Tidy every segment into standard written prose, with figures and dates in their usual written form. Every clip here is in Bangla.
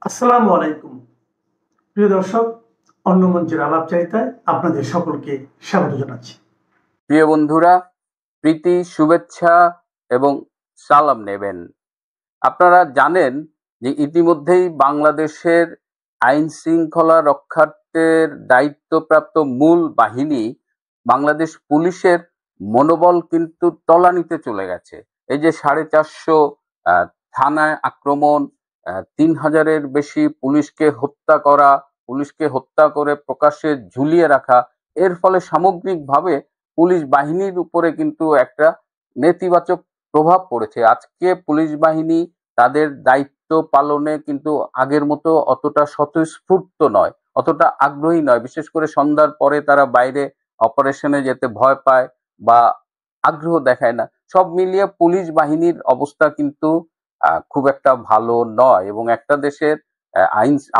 আসসালামু আলাইকুম প্রিয় দর্শক, অন্য মঞ্চের আলাপচারিতায় আপনাদের সকলকে স্বাগত জানাচ্ছি। প্রিয় বন্ধুরা, প্রীতি, শুভেচ্ছা এবং সালাম নেবেন। আপনারা জানেন যে ইতিমধ্যেই বাংলাদেশের আইন শৃঙ্খলা রক্ষার্থের দায়িত্বপ্রাপ্ত মূল বাহিনী বাংলাদেশ পুলিশের মনোবল কিন্তু তলানিতে চলে গেছে। এই যে 450 থানায় আক্রমণ, 3000-এর বেশি পুলিশকে হত্যা করা, পুলিশকে হত্যা করে প্রকাশ্যে ঝুলিয়ে রাখা, এর ফলে সামগ্রিকভাবে পুলিশ বাহিনীর উপরে কিন্তু একটা নেতিবাচক প্রভাব পড়েছে। আজকে পুলিশ বাহিনী তাদের দায়িত্ব পালনে কিন্তু আগের মতো অতটা স্বতঃস্ফূর্ত নয়, অতটা আগ্রহী নয়। বিশেষ করে সন্ধ্যার পরে তারা বাইরে অপারেশনে যেতে ভয় পায় বা আগ্রহ দেখায় না। সব মিলিয়ে পুলিশ বাহিনীর অবস্থা কিন্তু খুব একটা ভালো নয়, এবং একটা দেশের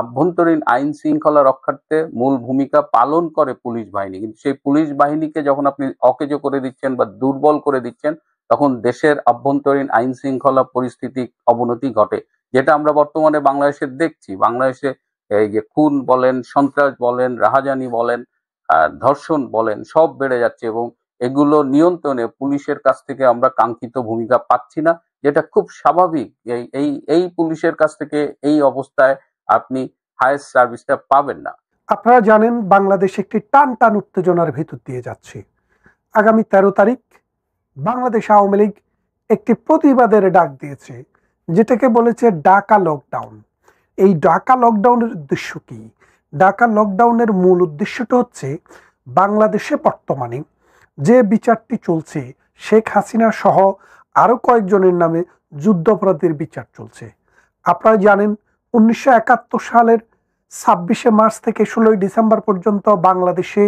আভ্যন্তরীণ আইন শৃঙ্খলা রক্ষার্থে মূল ভূমিকা পালন করে পুলিশ বাহিনী, কিন্তু সেই পুলিশ বাহিনীকে যখন আপনি অকেজো করে দিচ্ছেন বা দুর্বল করে দিচ্ছেন, তখন দেশের আভ্যন্তরীণ আইন শৃঙ্খলা পরিস্থিতি অবনতি ঘটে, যেটা আমরা বর্তমানে বাংলাদেশে দেখছি। বাংলাদেশে এই যে খুন বলেন, সন্ত্রাস বলেন, রাহাজানি বলেন, ধর্ষণ বলেন, সব বেড়ে যাচ্ছে, এবং এগুলো নিয়ন্ত্রণে পুলিশের কাছ থেকে আমরা কাঙ্ক্ষিত ভূমিকা পাচ্ছি না, যেটা খুব স্বাভাবিক। এই এই এই পুলিশের কাছ থেকে এই অবস্থায় আপনি হায়েস্ট সার্ভিসটা পাবেন না। আপনারা জানেন বাংলাদেশ একটি টান টান উত্তেজনার ভিতর দিয়ে যাচ্ছে। আগামী 13 তারিখ বাংলাদেশ আওয়ামী লীগ একটি প্রতিবাদের ডাক দিয়েছে, যেটাকে বলেছে ঢাকা লকডাউন। এই ঢাকা লকডাউনের উদ্দেশ্য কি? ঢাকা লকডাউনের মূল উদ্দেশ্যটা হচ্ছে বাংলাদেশে বর্তমানে যে বিচারটি চলছে, শেখ হাসিনা সহ আরো কয়েকজনের নামে যুদ্ধাপরাধীর বিচার চলছে। আপনারা জানেন 1971 সালের 26শে মার্চ থেকে 16ই ডিসেম্বর পর্যন্ত বাংলাদেশে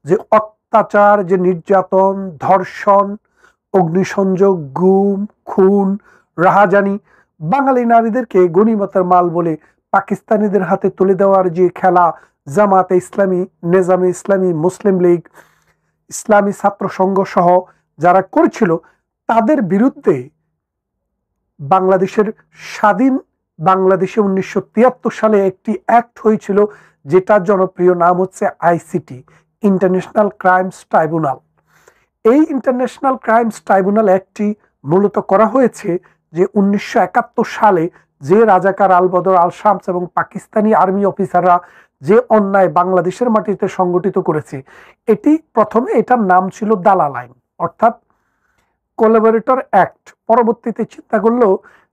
যে অত্যাচার, যে নির্যাতন, ধর্ষণ, অগ্নিসংযোগ, গুম, খুন, রাহাজানি, বাঙালি নারীদেরকে গনিমতের মাল বলে পাকিস্তানিদের হাতে তুলে দেওয়ার যে খেলা জামাতে ইসলামী, নেজামে ইসলামী, মুসলিম লীগ, ইসলামী ছাত্র সংঘ সহ যারা করেছিল, তাদের বিরুদ্ধে বাংলাদেশের স্বাধীন বাংলাদেশে 1973 সালে একটি অ্যাক্ট হয়েছিল, যেটার জনপ্রিয় নাম হচ্ছে আইসিটি, ইন্টারন্যাশনাল ক্রাইমস ট্রাইব্যুনাল। এই ইন্টারন্যাশনাল ক্রাইমস ট্রাইব্যুনাল অ্যাক্টটি মূলত করা হয়েছে যে 1971 সালে যে রাজাকার আল বদর, আল শামস এবং পাকিস্তানি আর্মি অফিসাররা যে অন্যায় বাংলাদেশের মাটিতে সংগঠিত করেছে, এটি প্রথমে এটার নাম ছিল দালাল আইন, অর্থাৎ কোলাবরেটর অ্যাক্ট। পরবর্তীতে চিন্তা করলো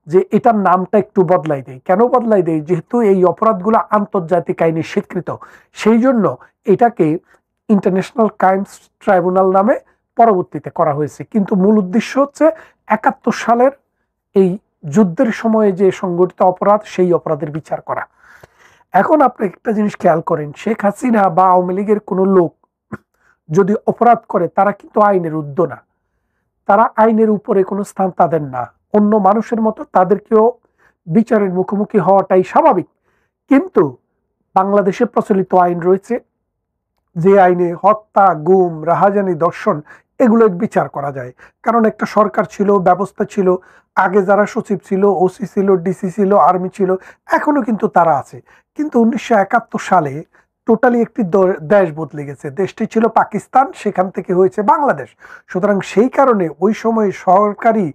যে এটার নামটা একটু বদলাই দেয়। কেন বদলাই দেয়? যেহেতু এই অপরাধগুলো আন্তর্জাতিক আইনে স্বীকৃত, সেই জন্য এটাকে ইন্টারন্যাশনাল ক্রাইমস ট্রাইব্যুনাল নামে পরবর্তীতে করা হয়েছে। কিন্তু মূল উদ্দেশ্য হচ্ছে 71 সালের এই যুদ্ধের সময়ে যে সংগঠিত অপরাধ, সেই অপরাধের বিচার করা। এখন আপনি একটা জিনিস খেয়াল করেন, শেখ হাসিনা বা আওয়ামী লীগের কোনো লোক যদি অপরাধ করে, তারা কিন্তু আইনের ঊর্ধ্বে না, তারা আইনের উপরে কোনো স্থান তাদের না। অন্য মানুষের মতো তাদেরকেও বিচারের মুখোমুখি হওয়াটাই স্বাভাবিক। কিন্তু বাংলাদেশে প্রচলিত আইন রয়েছে, যে আইনে হত্যা, গুম, রাহাজানি, ধর্ষণ এগুলোর বিচার করা যায়। কারণ একটা সরকার ছিল, ব্যবস্থা ছিল, আগে যারা সচিব ছিল, ওসি ছিল, ডিসি ছিল, আর্মি ছিল, এখনো কিন্তু তারা আছে। কিন্তু 1971 সালে টোটালি একটি দেশ বদলে গেছে। দেশটি ছিল পাকিস্তান, সেখান থেকে হয়েছে বাংলাদেশ। সুতরাং সেই কারণে ওই সময় সরকারি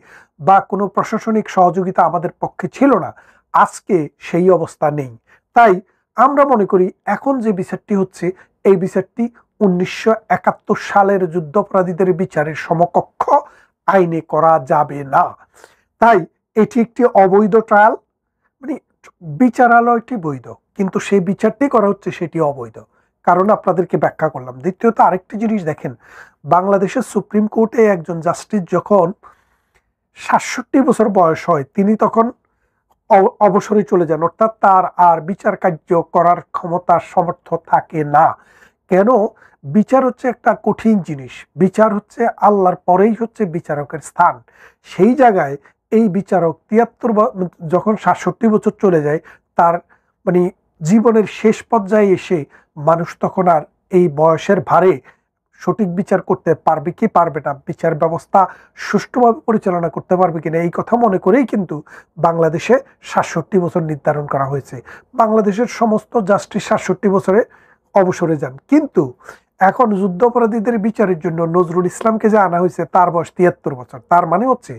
বা কোনো প্রশাসনিক সহযোগিতা আমাদের পক্ষে ছিল না। আজকে সেই অবস্থা নেই। তাই আমরা মনে করি এখন যে বিচারটি হচ্ছে, এই বিচারটি 1971 সালের যুদ্ধাপরাধীদের বিচারের সমকক্ষ আইনে করা যাবে না। তাই এটি একটি অবৈধ ট্রায়াল, মানে বিচারালয়টি বৈধ, কিন্তু সেই বিচারটি করা হচ্ছে সেটি অবৈধ। কারণ আপনাদেরকে ব্যাখ্যা করলাম। দ্বিতীয়ত আরেকটি জিনিস দেখেন, বাংলাদেশের সুপ্রিম কোর্টে একজন জাস্টিস যখন 67 বছর বয়স হয়, তিনি তখন অবসরে চলে যান, অর্থাৎ তার আর বিচার কার্য করার ক্ষমতা, সমর্থ থাকে না। কেন? বিচার হচ্ছে একটা কঠিন জিনিস। বিচার হচ্ছে আল্লাহর পরেই হচ্ছে বিচারকের স্থান। সেই জায়গায় এই বিচারক 73 যখন 67 বছর চলে যায়, তার জীবনের শেষ পর্যায়ে এসে মানুষ তখন আর এই বয়সের ভারে সঠিক বিচার করতে পারবে কি পারবে না, বিচার ব্যবস্থা সুষ্ঠুভাবে পরিচালনা করতে পারবে কিনা, এই কথা মনে করেই কিন্তু বাংলাদেশে 67 বছর নির্ধারণ করা হয়েছে। বাংলাদেশের সমস্ত জাস্টিস 67 বছরে অবসরে যান, কিন্তু এখন যুদ্ধাপরাধীদের বিচারের জন্য নজরুল ইসলামকে যে আনা হয়েছে তার বয়স 73 বছর। তার মানে হচ্ছে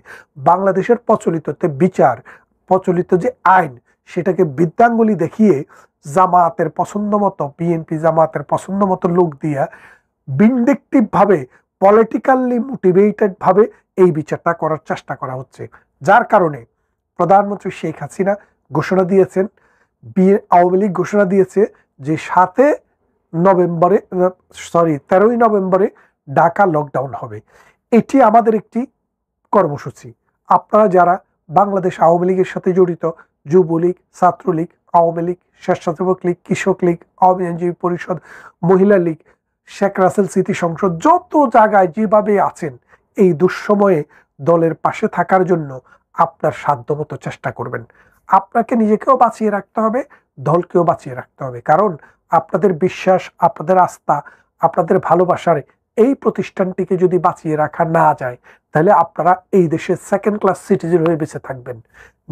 বাংলাদেশের প্রচলিত বিচার, প্রচলিত যে আইন, সেটাকে বৃদ্ধাঙ্গুলি দেখিয়ে জামায়াতের পছন্দ মতো, বিএনপি জামায়াতের পছন্দ মতো লোক দিয়া ভিন্ডিকটিভ ভাবে, পলিটিক্যালি মোটিভেটেড ভাবে এই বিচারটা করার চেষ্টা করা হচ্ছে। যার কারণে প্রধানমন্ত্রী শেখ হাসিনা ঘোষণা দিয়েছেন, আওয়ামী লীগ ঘোষণা দিয়েছে যে 13ই নভেম্বরে ঢাকা লকডাউন হবে। এটি আমাদের একটি কর্মসূচি। আপনারা যারা বাংলাদেশ আওয়ামী লীগের সাথে জড়িত, যুবলীগ, ছাত্রলীগ, আওয়ামী লীগ, স্বেচ্ছাসেবক লীগ, কৃষক লীগ, আওয়ামী আইনজীবী পরিষদ, মহিলা লীগ, শেখ রাসেল স্মৃতি সংসদ, যত জায়গায় যেভাবে আছেন, এই দুঃসময়ে দলের পাশে থাকার জন্য আপনার সাধ্যমতো চেষ্টা করবেন। আপনাকে নিজেকেও বাঁচিয়ে রাখতে হবে, দলকেও বাঁচিয়ে রাখতে হবে। কারণ আপনাদের বিশ্বাস, আপনাদের আস্থা, আপনাদের ভালোবাসার এই প্রতিষ্ঠানটিকে যদি বাঁচিয়ে রাখা না যায়, তাহলে আপনারা এই দেশের সেকেন্ড ক্লাস সিটিজেন হয়ে বেঁচে থাকবেন।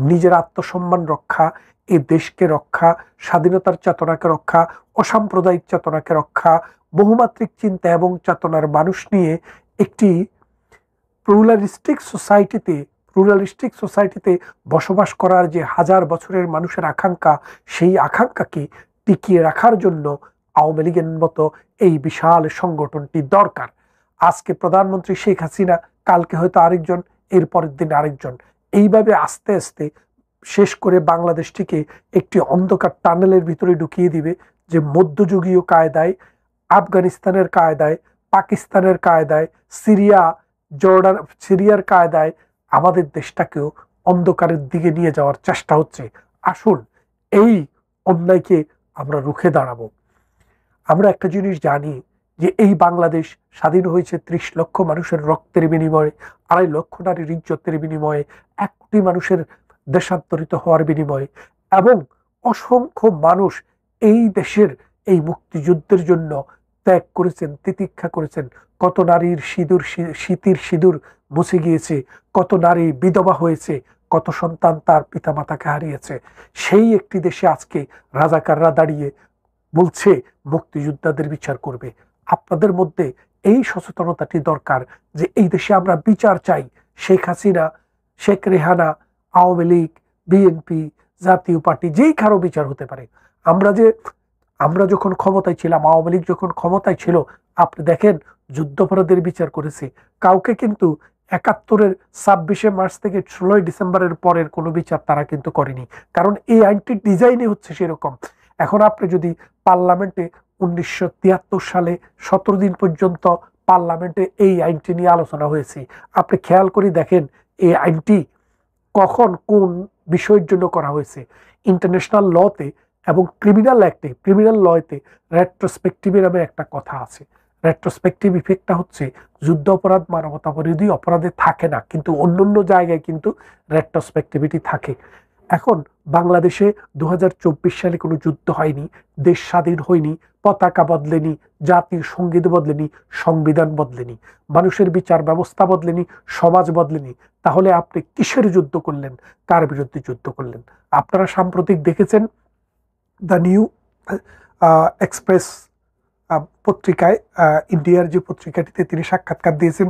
নিজের আত্মসম্মান রক্ষা, এই দেশকে রক্ষা, স্বাধীনতার চেতনাকে রক্ষা, অসাম্প্রদায়িক চেতনাকে রক্ষা, বহুমাত্রিক চিন্তা এবং চেতনার মানুষ নিয়ে একটি প্লুরালিস্টিক সোসাইটিতে বসবাস করার যে হাজার বছরের মানুষের আকাঙ্ক্ষা, সেই আকাঙ্ক্ষাকে টিকিয়ে রাখার জন্য আওয়ামী লীগের মতো এই বিশাল সংগঠনটি দরকার। আজকে প্রধানমন্ত্রী শেখ হাসিনা, কালকে হয়তো আরেকজন, এর পরের দিন আরেকজন, এইভাবে আস্তে আস্তে শেষ করে বাংলাদেশটিকে একটি অন্ধকার টানেলের ভিতরে ঢুকিয়ে দিবে, যে মধ্যযুগীয় কায়দায়, আফগানিস্তানের কায়দায়, পাকিস্তানের কায়দায়, সিরিয়ার কায়দায় আমাদের দেশটাকেও অন্ধকারের দিকে নিয়ে যাওয়ার চেষ্টা হচ্ছে। আসুন এই অন্যায়কে আমরা রুখে দাঁড়াবো। আমরা একটা জিনিস জানি যে এই বাংলাদেশ স্বাধীন হয়েছে 30 লক্ষ মানুষের রক্তের বিনিময়ে, 2.5 লক্ষ নারীর ইজ্জতের বিনিময়ে, 1 কোটি মানুষের দেশান্তরিত হওয়ার বিনিময়ে, এবং অসংখ্য মানুষ এই দেশের এই মুক্তিযুদ্ধের জন্য ত্যাগ করেছেন, তিতিক্ষা করেছেন। কত নারীর শীতের সিঁদুর মুছে গিয়েছে, কত নারী বিধবা হয়েছে, কত সন্তান তার পিতামাতাকে হারিয়েছে। সেই একটি দেশে আজকে রাজাকাররা দাঁড়িয়ে বলছে মুক্তিযোদ্ধাদের বিচার করবে। আপনাদের মধ্যে এই সচেতনতাটি দরকার যে এই দেশে আমরা বিচার চাই। শেখ হাসিনা, শেখ রেহানা, আওয়ামী লীগ, বিএনপি, জাতীয় পার্টি, যেই কারো বিচার হতে পারে। আমরা যখন ক্ষমতায় ছিলাম, আওয়ামী লীগ যখন ক্ষমতায় ছিল, আপনি দেখেন যুদ্ধাপরাধের বিচার করেছে। কাউকে কিন্তু 71-এর 26শে মার্চ থেকে 16ই ডিসেম্বরের পরের কোনো বিচার তারা কিন্তু করেনি, কারণ এই আইনটির ডিজাইনই হচ্ছে সেরকম। এখন আপনি যদি পার্লামেন্টে 1973 সালে 17 দিন পর্যন্ত পার্লামেন্টে এই আইনটি নিয়ে আলোচনা হয়েছে, আপনি খেয়াল করে দেখেন এই আইনটি কখন কোন বিষয়ের জন্য করা হয়েছে। ইন্টারন্যাশনাল লতে এবং ক্রিমিনাল লতে রেট্রোস্পেক্টিভ নামে একটা কথা আছে। রেট্রোস্পেক্টিভ ইফেক্টটা হচ্ছে যুদ্ধ অপরাধ, মানবতা বিরোধী অপরাধে থাকে না, কিন্তু অন্য জায়গায় কিন্তু রেট্রোস্পেক্টিভিটি থাকে। এখন বাংলাদেশে 2024 সালে কোনো যুদ্ধ হয়নি, দেশ স্বাধীন হয়নি, পতাকা বদলেনি, জাতীয় সঙ্গীত বদলেনি, সংবিধান বদলেনি, মানুষের বিচার ব্যবস্থা বদলেনি, সমাজ বদলেনি। তাহলে আপনি কিসের যুদ্ধ করলেন, কার বিরুদ্ধে যুদ্ধ করলেন? আপনারা সাম্প্রতিক দেখেছেন দ্য নিউ এক্সপ্রেস পত্রিকায়, ইন্ডিয়ার যে পত্রিকাটিতে তিনি সাক্ষাৎকার দিয়েছেন,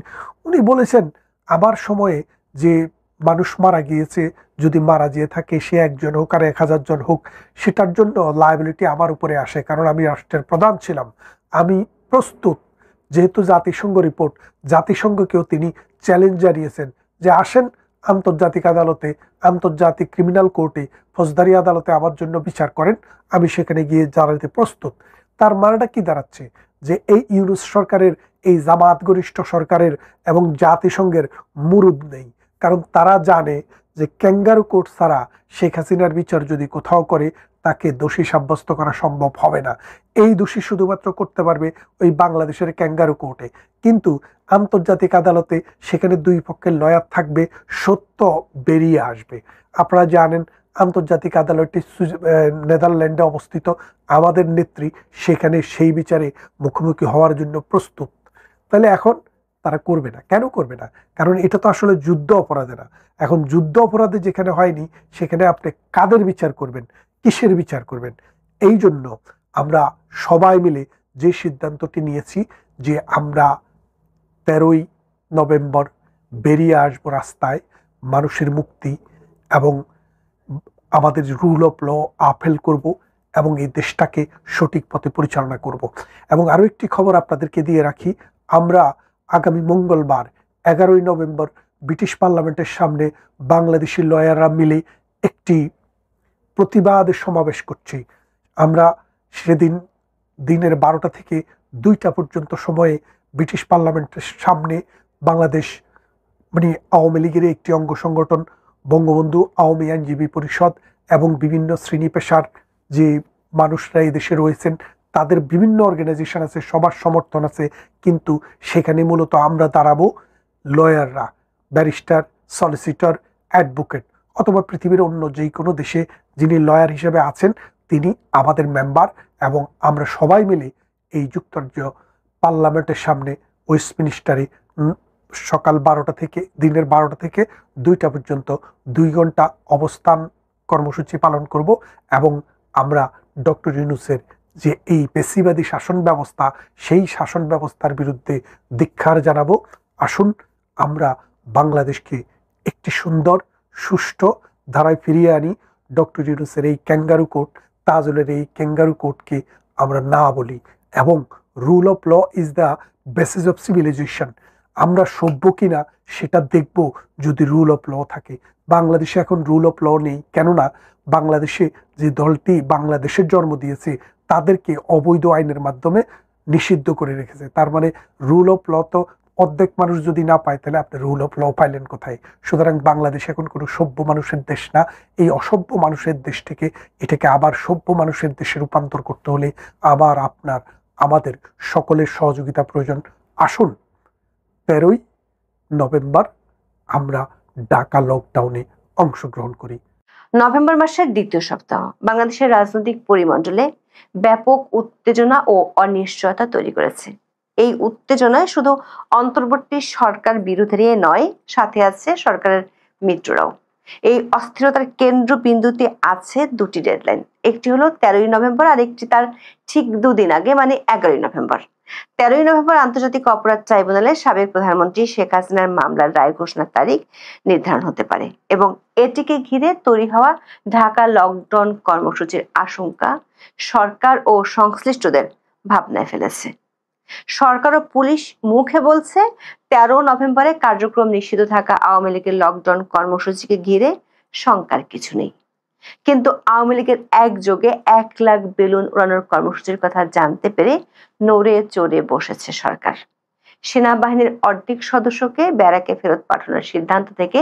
উনি বলেছেন আমার সময়ে যে মানুষ মারা গিয়েছে, যদি মারা যেয়ে থাকে সে 1 জন হোক আর 1000 জন হোক, সেটার জন্য লায়াবিলিটি আমার উপরে আসে, কারণ আমি রাষ্ট্রের প্রধান ছিলাম। আমি প্রস্তুত, যেহেতু জাতিসংঘ রিপোর্ট, জাতিসংঘকেও তিনি চ্যালেঞ্জ জানিয়েছেন যে আসেন আন্তর্জাতিক আদালতে, আন্তর্জাতিক ক্রিমিনাল কোর্টে, ফৌজদারি আদালতে আমার জন্য বিচার করেন, আমি সেখানে গিয়ে দাঁড়াতে প্রস্তুত। তার মানেটা কি দাঁড়াচ্ছে? যে এই ইউনূস সরকারের, এই জামায়াত গরিষ্ঠ সরকারের এবং জাতিসংঘের মুরুদ নেই, কারণ তারা জানে যে ক্যাঙ্গারু কোর্ট ছাড়া শেখ হাসিনার বিচার যদি কোথাও করে, তাকে দোষী সাব্যস্ত করা সম্ভব হবে না। এই দোষী শুধুমাত্র করতে পারবে ওই বাংলাদেশের ক্যাঙ্গারু কোর্টে, কিন্তু আন্তর্জাতিক আদালতে সেখানে 2 পক্ষের লয়ার থাকবে, সত্য বেরিয়ে আসবে। আপনারা জানেন আন্তর্জাতিক আদালতটি নেদারল্যান্ডে অবস্থিত। আমাদের নেত্রী সেখানে সেই বিচারে মুখোমুখি হওয়ার জন্য প্রস্তুত। তাহলে এখন তারা করবে না। কেন করবে না? কারণ এটা তো আসলে যুদ্ধ অপরাধে না। এখন যুদ্ধ অপরাধে যেখানে হয়নি সেখানে আপনি কাদের বিচার করবেন, কিসের বিচার করবেন? এই জন্য আমরা সবাই মিলে যে সিদ্ধান্তটি নিয়েছি যে আমরা 13ই নভেম্বর বেরিয়ে আসবো রাস্তায়, মানুষের মুক্তি এবং আমাদের রুল অফ ল আপহেল করব এবং এই দেশটাকে সঠিক পথে পরিচালনা করব। এবং আরও একটি খবর আপনাদেরকে দিয়ে রাখি, আমরা আগামী মঙ্গলবার 11ই নভেম্বর ব্রিটিশ পার্লামেন্টের সামনে বাংলাদেশি লয়াররা মিলে একটি প্রতিবাদ সমাবেশ করছি। আমরা সেদিন দিনের 12টা থেকে 2টা পর্যন্ত সময়ে ব্রিটিশ পার্লামেন্টের সামনে বাংলাদেশ আওয়ামী লীগের একটি অঙ্গ সংগঠন বঙ্গবন্ধু আওয়ামী আইনজীবী পরিষদ এবং বিভিন্ন শ্রেণী পেশার যে মানুষরা এই দেশে রয়েছেন তাদের বিভিন্ন অর্গানাইজেশন আছে, সবার সমর্থন আছে, কিন্তু সেখানে মূলত আমরা দাঁড়াবো লয়াররা, ব্যারিস্টার, সলিসিটর, অ্যাডভোকেট অথবা পৃথিবীর অন্য যে কোনো দেশে যিনি লয়ার হিসেবে আছেন তিনি আমাদের মেম্বার। এবং আমরা সবাই মিলে এই যুক্তরাজ্য পার্লামেন্টের সামনে ওয়েস্টমিনিস্টারে সকাল 12টা থেকে দিনের 12টা থেকে 2টা পর্যন্ত 2 ঘন্টা অবস্থান কর্মসূচি পালন করব এবং আমরা ডক্টর ইউনূসের যে এই পেশিবাদী শাসন ব্যবস্থা সেই শাসন ব্যবস্থার বিরুদ্ধে ধিক্কার জানাবো। আসুন আমরা বাংলাদেশকে একটি সুন্দর সুষ্ঠু ধারায় ফিরিয়ে আনি। ডক্টর ইউনূসের এই ক্যাঙ্গারু কোর্ট, তাজুলের এই ক্যাঙ্গারু কোর্টকে আমরা না বলি এবং rule of law is the basis of civilization. আমরা সভ্য কিনা সেটা দেখব যদি রুল অফ ল থাকে। বাংলাদেশে এখন রুল অফ ল নেই, কেননা বাংলাদেশে যে দলটি বাংলাদেশের জন্ম দিয়েছে তাদেরকে অবৈধ আইনের মাধ্যমে নিষিদ্ধ করে রেখেছে। তার মানে রুল অফ ল তো অর্ধেক মানুষ যদি না পায় তাহলে আপনি রুল অফ ল পাইলেন কোথায়? সুতরাং বাংলাদেশ এখন কোনো সভ্য মানুষের দেশ না। এই অসভ্য মানুষের দেশ থেকে এটাকে আবার সভ্য মানুষের দেশে রূপান্তর করতে হলে আবার আপনার আমাদের সকলের সহযোগিতা প্রয়োজন। আসুন 13ই নভেম্বর আমরা ঢাকা লকডাউনে অংশগ্রহণ করি। নভেম্বর মাসের দ্বিতীয় সপ্তাহ বাংলাদেশের রাজনৈতিক পরিমণ্ডলে ব্যাপক উত্তেজনা ও অনিশ্চয়তা তৈরি করেছে। এই উত্তেজনায় শুধু অন্তর্বর্তী সরকার বিরোধীরা নয়, সাথে আছে সরকারের মিত্ররাও। এই অস্থিরতার কেন্দ্রবিন্দুতে আছে দুটি ডেডলাইন, একটি হলো 13ই নভেম্বর আর একটি তার ঠিক 2 দিন আগে মানে 11ই নভেম্বর। 13ই নভেম্বর আন্তর্জাতিক অপরাধ ট্রাইব্যুনালে সাবেক প্রধানমন্ত্রী শেখ হাসিনার মামলার রায় ঘোষণার তারিখ নির্ধারণ হতে পারে এবং এটিকে ঘিরে তৈরি হওয়া ঢাকা লকডাউন কর্মসূচির আশঙ্কা সরকার ও সংশ্লিষ্টদের ভাবনায় ফেলেছে। সরকার ও পুলিশ মুখে বলছে 13 নভেম্বরে কার্যক্রম নিষিদ্ধ থাকা আওয়ামী লীগের লকডাউন কর্মসূচিকে ঘিরে শঙ্কার কিছু নেই, কিন্তু আওয়ামী লীগের একযোগে 1 লাখ বেলুন উড়ানোর কর্মসূচির কথা জানতে পেরে নড়ে চড়ে বসেছে সরকার। সেনাবাহিনীর অর্ধেক সদস্যকে ব্যারাকে ফেরত পাঠানোর সিদ্ধান্ত থেকে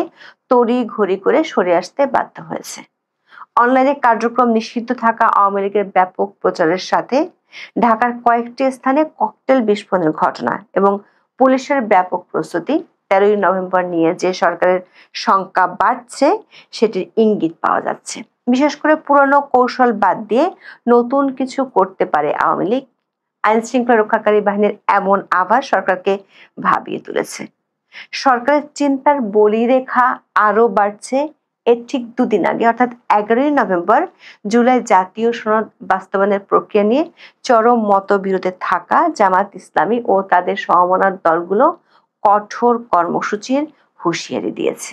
তড়িঘড়ি করে সরে আসতে বাধ্য হয়েছে। অনলাইনে কার্যক্রম নিষিদ্ধ থাকা আওয়ামী লীগের ব্যাপক প্রচারের সাথে ঢাকার কয়েকটি স্থানে ককটেল বিস্ফোরণের ঘটনা এবং পুলিশের ব্যাপক প্রস্তুতি 13ই নভেম্বর নিয়ে যে সরকারের শঙ্কা বাড়ছে সেটির ইঙ্গিত পাওয়া যাচ্ছে। বিশেষ করে পুরনো কৌশল বাদ দিয়ে নতুন কিছু করতে পারে আওয়ামী লীগ। আইন শৃঙ্খলা রক্ষাকারী বাহিনীর এমন আভাস সরকারকে ভাবিয়ে তুলেছে। সরকারের চিন্তার বলিরেখা আরো বাড়ছে এর ঠিক 2 দিন আগে অর্থাৎ 11ই নভেম্বর জুলাই জাতীয় সনদ বাস্তবায়নের প্রক্রিয়া নিয়ে চরম মতবিরোধে থাকা জামাত ইসলামী ও তাদের সমমনা দলগুলো কঠোর কর্মসূচির হুঁশিয়ারি দিয়েছে।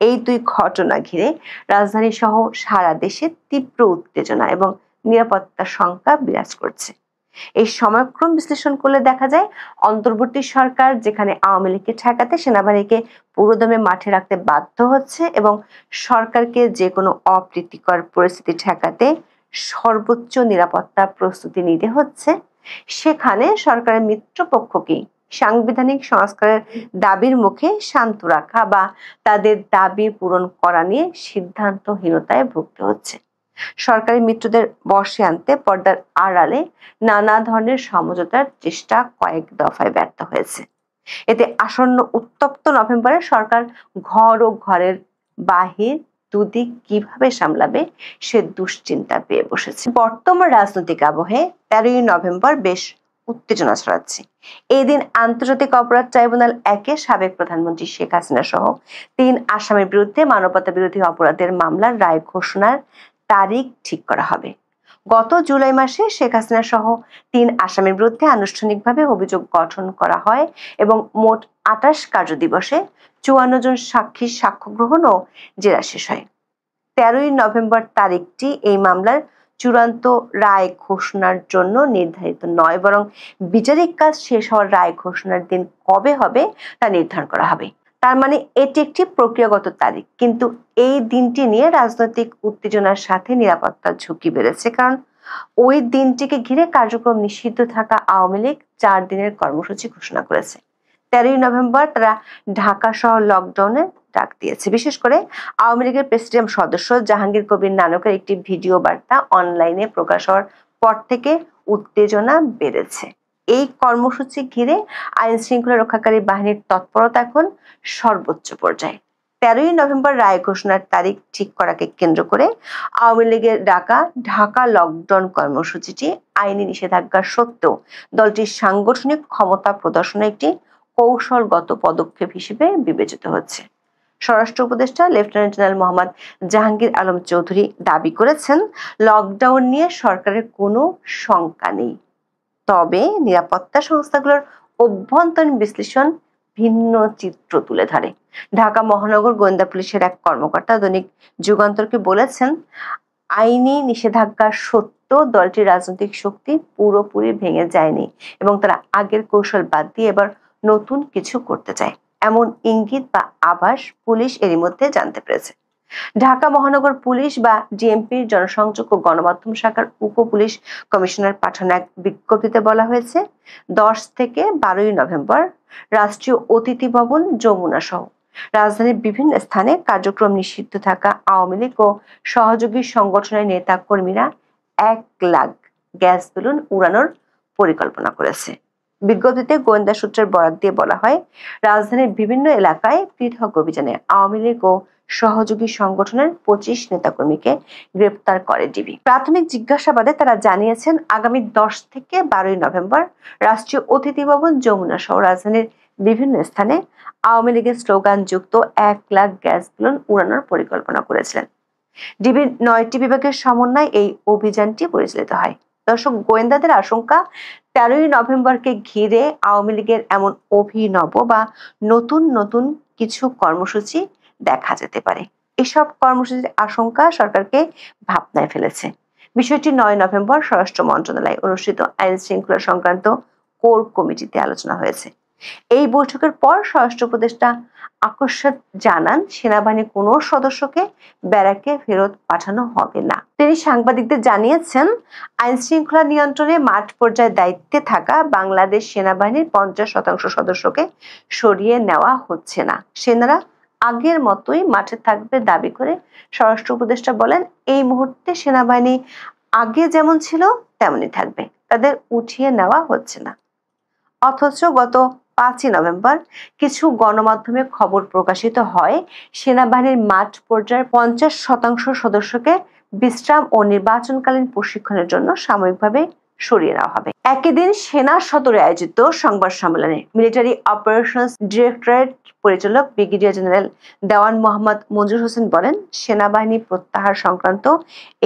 এই 2 ঘটনা ঘিরে রাজধানী সহ সারা দেশে তীব্র উত্তেজনা এবং নিরাপত্তার শঙ্কা বিরাজ করছে। এই সময়ক্রম বিশ্লেষণ করলে দেখা যায় অন্তর্বর্তী সরকার যেখানে আওয়ামী লীগকে ঠেকাতে সেনাবাহিনীকে পুরোদমে মাঠে রাখতে বাধ্য হচ্ছে এবং সরকারকে যে কোনো অপ্রীতিকর পরিস্থিতি ঠেকাতে সর্বোচ্চ নিরাপত্তা প্রস্তুতি নিতে হচ্ছে, সেখানে সরকারের মিত্রপক্ষকেই সাংবিধানিক সংস্কারের দাবির মুখে শান্ত রাখা বা তাদের দাবি পূরণ করা নিয়ে সিদ্ধান্তহীনতায় ভুগতে হচ্ছে। সরকারি মিত্রদের বশে আনতে পর্দার আড়ালে নানা ধরনের সমঝোতার চেষ্টা কয়েক দফায় ব্যর্থ হয়েছে। এতে আসন্ন উত্তপ্ত নভেম্বরে সরকার ঘর ও ঘরের বাহির দুদিক কিভাবে সামলাবে সে দুশ্চিন্তা পেয়ে বসেছে। বর্তমান রাজনৈতিক আবহে 13ই নভেম্বর বেশ উত্তেজনা ছড়াচ্ছে। এই দিন আন্তর্জাতিক অপরাধ ট্রাইব্যুনাল 1-এ সাবেক প্রধানমন্ত্রী শেখ হাসিনা সহ 3 আসামির বিরুদ্ধে মানবতা বিরোধী অপরাধের মামলার রায় ঘোষণার তারিখ ঠিক করা হবে। গত জুলাই মাসে শেখ হাসিনা সহ 3 আসামির বিরুদ্ধে আনুষ্ঠানিকভাবে অভিযোগ গঠন করা হয় এবং মোট 28 কার্যদিবসে 54 জন সাক্ষীর সাক্ষ্য গ্রহণ ও জেরা শেষ হয়। 13ই নভেম্বর তারিখটি এই মামলার চূড়ান্ত রায় ঘোষণার জন্য নির্ধারিত নয়, বরং বিচারিক কাজ শেষ হওয়ার রায় ঘোষণার দিন কবে হবে তা নির্ধারণ করা হবে। তার মানে এটি একটি প্রক্রিয়াগত তারিখ, কিন্তু এই দিনটি নিয়ে রাজনৈতিক উত্তেজনার সাথে নিরাপত্তার ঝুঁকি বেড়েছে, কারণ ওই দিনটিকে ঘিরে কার্যক্রম নিষিদ্ধ থাকা আওয়ামী লীগ 4 দিনের কর্মসূচি ঘোষণা করেছে। 13ই নভেম্বর তারা ঢাকা শহর লকডাউনে ডাক দিয়েছে। বিশেষ করে আওয়ামী লীগের প্রেসিডিয়াম সদস্য জাহাঙ্গীর কবির নানকের একটি ভিডিও বার্তা অনলাইনে প্রকাশ হওয়ার পর থেকে উত্তেজনা বেড়েছে। এই কর্মসূচি ঘিরে আইন শৃঙ্খলা রক্ষাকারী বাহিনীর তৎপরতা এখন সর্বোচ্চ পর্যায়ে। 13ই নভেম্বর রায় ঘোষণার তারিখ ঠিক করাকে কেন্দ্র করে আওয়ামী লীগের ডাকা ঢাকা লকডাউন কর্মসূচিটি আইনি নিষেধাজ্ঞা সত্ত্বেও দলটির সাংগঠনিক ক্ষমতা প্রদর্শনের একটি কৌশলগত পদক্ষেপ হিসেবে বিবেচিত হচ্ছে। স্বরাষ্ট্র উপদেষ্টা লেফটেন্যান্ট জেনারেল মোহাম্মদ জাহাঙ্গীর আলম চৌধুরী দাবি করেছেন, লকডাউন নিয়ে সরকারের কোনো শঙ্কা নেই, তবে নিরাপত্তা সংস্থাগুলোর অভ্যন্তরীণ বিশ্লেষণ ভিন্ন চিত্র তুলে ধরে। ঢাকা মহানগর গোয়েন্দা পুলিশের এক কর্মকর্তা দৈনিক যুগান্তরকে বলেছেন, আইনি নিষেধাজ্ঞা সত্ত্বেও দলটির রাজনৈতিক শক্তি পুরোপুরি ভেঙে যায়নি এবং তারা আগের কৌশল বাদ দিয়ে এবার নতুন কিছু করতে চায়, এমন ইঙ্গিত বা আভাস পুলিশ এরই মধ্যে জানতে পেরেছে। ঢাকা মহানগর পুলিশ বা ডিএমপির জনসংযোগ ও গণমাধ্যম শাখার উপ পুলিশ কমিশনার পাঠানো এক বিজ্ঞপ্তিতে বলা হয়েছে, 10 থেকে 12ই নভেম্বর রাষ্ট্রীয় অতিথি ভবন যমুনা সহ রাজধানীর বিভিন্ন স্থানে কার্যক্রম নিষিদ্ধ থাকা আওয়ামী লীগ ও সহযোগী সংগঠনের নেতা কর্মীরা 1 লাখ গ্যাস বেলুন উড়ানোর পরিকল্পনা করেছে। বিজ্ঞপ্তিতে গোয়েন্দা সূত্রের বরাত দিয়ে বলা হয়, রাজধানীর বিভিন্ন এলাকায় পৃথক অভিযানে আওয়ামী লীগ ও সহযোগী সংগঠনের 25 নেতাকর্মীকে গ্রেপ্তার করে ডিবি। প্রাথমিক জিজ্ঞাসাবাদে তারা জানিয়েছেন, আগামী 10 থেকে 12ই নভেম্বর রাষ্ট্রীয় অতিথি ভবন যমুনা সহ রাজধানীর বিভিন্ন স্থানে আওয়ামী লীগের স্লোগান যুক্ত 1 লাখ গ্যাস বেলুন উড়ানোর পরিকল্পনা করেছিলেন। ডিবির 9টি বিভাগের সমন্বয়ে এই অভিযানটি পরিচালিত হয়। দর্শক, গোয়েন্দাদের আশঙ্কা, 13ই নভেম্বরকে ঘিরে আওয়ামী লীগের এমন অভিনব বা নতুন নতুন কিছু কর্মসূচি দেখা যেতে পারে। এসব কর্মসূচির আশঙ্কা সরকারকে ভাবনায় ফেলেছে। বিষয়টি 9 নভেম্বর স্বরাষ্ট্র মন্ত্রণালয়ে অনুষ্ঠিত আইন শৃঙ্খলা সংক্রান্ত কোর কমিটিতে আলোচনা হয়েছে। এই বৈঠকের পর স্বরাষ্ট্র উপদেষ্টা আকস্মাত জানান, সেনাবাহিনীর কোনো সদস্যকে ব্যারাকে ফেরত পাঠানো হবে না। তিনি সাংবাদিকদের জানিয়েছেন, আইন শৃঙ্খলা নিয়ন্ত্রণে মাঠ পর্যায়ে দায়িত্বে থাকা বাংলাদেশ সেনাবাহিনীর 50% সদস্যকে সরিয়ে নেওয়া হচ্ছে না। সেনারা আগের মতোই মাঠে থাকবে দাবি করে স্বরাষ্ট্র উপদেষ্টা বলেন, এই মুহূর্তে সেনাবাহিনী আগে যেমন ছিল তেমনই থাকবে, তাদের উঠিয়ে নেওয়া হচ্ছে না। অথচ গত 5ই নভেম্বর কিছু গণমাধ্যমে খবর প্রকাশিত হয়, সেনাবাহিনীর মাঠ পর্যায়ের 50% সদস্যকে বিশ্রাম ও নির্বাচনকালীন প্রশিক্ষণের জন্য সাময়িকভাবে সরিয়ে নেওয়া হবে। একই দিন সেনা সদরে আয়োজিত সংবাদ সম্মেলনে মিলিটারি অপারেশনস ডিরেক্টরেট পরিচালক ব্রিগেডিয়ার জেনারেল দেওয়ান মোহাম্মদ মঞ্জুর হোসেন বলেন, সেনাবাহিনী প্রত্যাহার সংক্রান্ত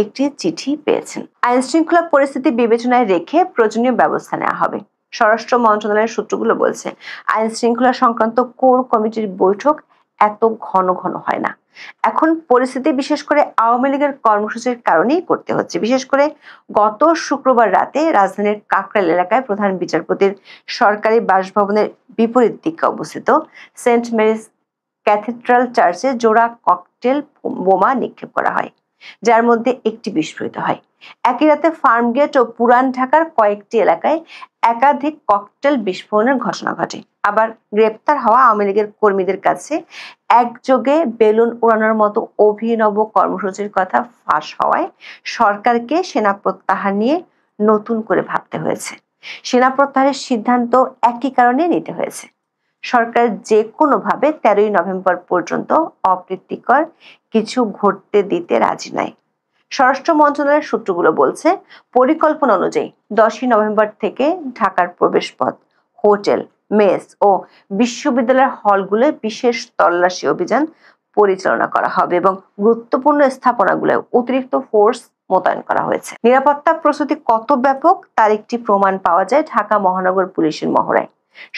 একটি চিঠি পেয়েছেন। আইন শৃঙ্খলা পরিস্থিতি বিবেচনায় রেখে প্রয়োজনীয় ব্যবস্থা নেওয়া হবে। স্বরাষ্ট্র মন্ত্রণালয়ের সূত্রগুলো বলছে, আইন শৃঙ্খলা সংক্রান্ত কোর কমিটির বৈঠক এত ঘন ঘন হয় না। এখন পরিস্থিতি বিশেষ করে আওয়ামী লীগের কর্মসূচির কারণেই করতে হচ্ছে। বিশেষ করে গত শুক্রবার রাতে রাজধানীর কাকরাইল এলাকায় প্রধান বিচারপতির সরকারি বাসভবনের বিপরীত দিকে অবস্থিত সেন্ট মেরিস ক্যাথিড্রাল চার্চে জোড়া ককটেল বোমা নিক্ষেপ করা হয়, যার মধ্যে একটি বিস্ফোরিত হয়। একই রাতে ফার্মগেট ও পুরান ঢাকার কয়েকটি এলাকায় একাধিক ককটেল বিস্ফোরণের ঘটনা ঘটে। আবার গ্রেপ্তার হওয়া আওয়ামী লীগের কর্মীদের কাছে একযোগে বেলুন উড়ানোর মতো অভিনব কর্মসূচির কথা ফাঁস হওয়ায় সরকারকে সেনা প্রত্যাহার নিয়ে নতুন করে ভাবতে হয়েছে। সেনা প্রত্যাহারের সিদ্ধান্ত একই কারণে নিতে হয়েছে। সরকার যে কোনোভাবে 13ই নভেম্বর পর্যন্ত অপ্রীতিকর কিছু ঘটতে দিতে রাজি নয়। স্বরাষ্ট্র মন্ত্রণালয়ের সূত্রগুলো বলছে, পরিকল্পনা অনুযায়ী 10ই নভেম্বর থেকে ঢাকার প্রবেশপথ, হোটেল, মেস ও বিশ্ববিদ্যালয়ের হলগুলোয় বিশেষ তল্লাশি অভিযান পরিচালনা করা হবে এবং গুরুত্বপূর্ণ স্থাপনাগুলোয় অতিরিক্ত ফোর্স মোতায়েন করা হয়েছে। নিরাপত্তা প্রস্তুতি কত ব্যাপক তার একটি প্রমাণ পাওয়া যায় ঢাকা মহানগর পুলিশের মহড়ায়।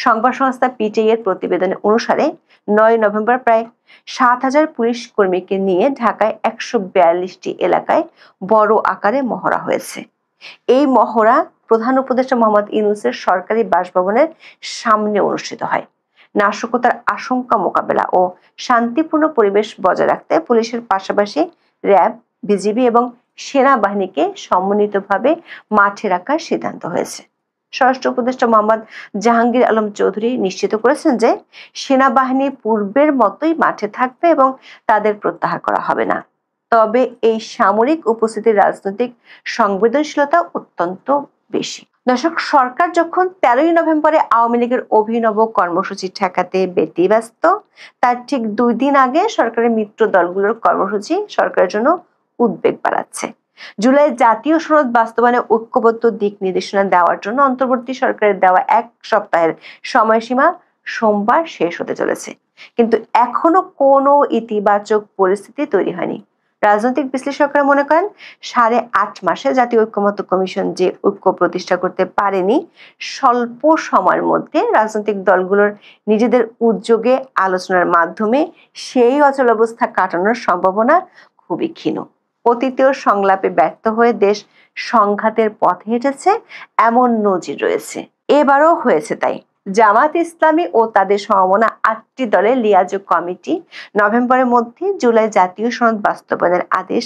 সংবাদ সংস্থা পিটিআই এর প্রতিবেদন অনুসারে 9 নভেম্বর প্রায় 7,000 পুলিশ কর্মীকে নিয়ে ঢাকায় 142টি এলাকায় বড় আকারে মহড়া হয়েছে। এই মহড়া প্রধান উপদেষ্টা মোহাম্মদ ইউনূসের সরকারি বাসভবনের সামনে অনুষ্ঠিত হয়। নাশকতার আশঙ্কা মোকাবেলা ও শান্তিপূর্ণ পরিবেশ বজায় রাখতে পুলিশের পাশাপাশি র্যাব, বিজিবি এবং সেনাবাহিনীকে সমন্বিতভাবে মাঠে রাখার সিদ্ধান্ত হয়েছে। স্বরাষ্ট্র উপদেষ্টা মোহাম্মদ জাহাঙ্গীর আলম চৌধুরী নিশ্চিত করেছেন যে সেনাবাহিনী পূর্বের মতোই মাঠে থাকবে এবং তাদের প্রত্যাহার করা হবে না। তবে এই সামরিক উপস্থিতির রাজনৈতিক সংবেদনশীলতা অত্যন্ত বেশি। দর্শক, সরকার যখন 13ই নভেম্বরে আওয়ামী লীগের অভিনব কর্মসূচি ঠেকাতে ব্যতিব্যস্ত, তার ঠিক 2 দিন আগে সরকারের মিত্র দলগুলোর কর্মসূচি সরকারের জন্য উদ্বেগ বাড়াচ্ছে। জুলাই জাতীয় সনদ বাস্তবায়নে ঐক্যবদ্ধ দিক নির্দেশনা দেওয়ার জন্য অন্তর্বর্তী সরকারের দেওয়া 1 সপ্তাহের সময়সীমা সোমবার শেষ হতে চলেছে, কিন্তু এখনো কোনো ইতিবাচক পরিস্থিতি তৈরি হয়নি। রাজনৈতিক বিশ্লেষকরা মনে করেন 8.5 মাসে জাতীয় ঐক্যমত্য কমিশন যে ঐক্য প্রতিষ্ঠা করতে পারেনি, স্বল্প সময়ের মধ্যে রাজনৈতিক দলগুলোর নিজেদের উদ্যোগে আলোচনার মাধ্যমে সেই অচলাবস্থা কাটানোর সম্ভাবনা খুবই ক্ষীণ। অতীতীয় সংলাপে ব্যর্থ হয়ে দেশ সংঘাতের পথে হেঁটেছে এমন নজির রয়েছে, এবারও হয়েছে তাই। জামাত ইসলামী ও তাদের সমমনা 8টি দলের লিয়াজো কমিটি নভেম্বরের মধ্যে জুলাই জাতীয় সনদ বাস্তবায়নের আদেশ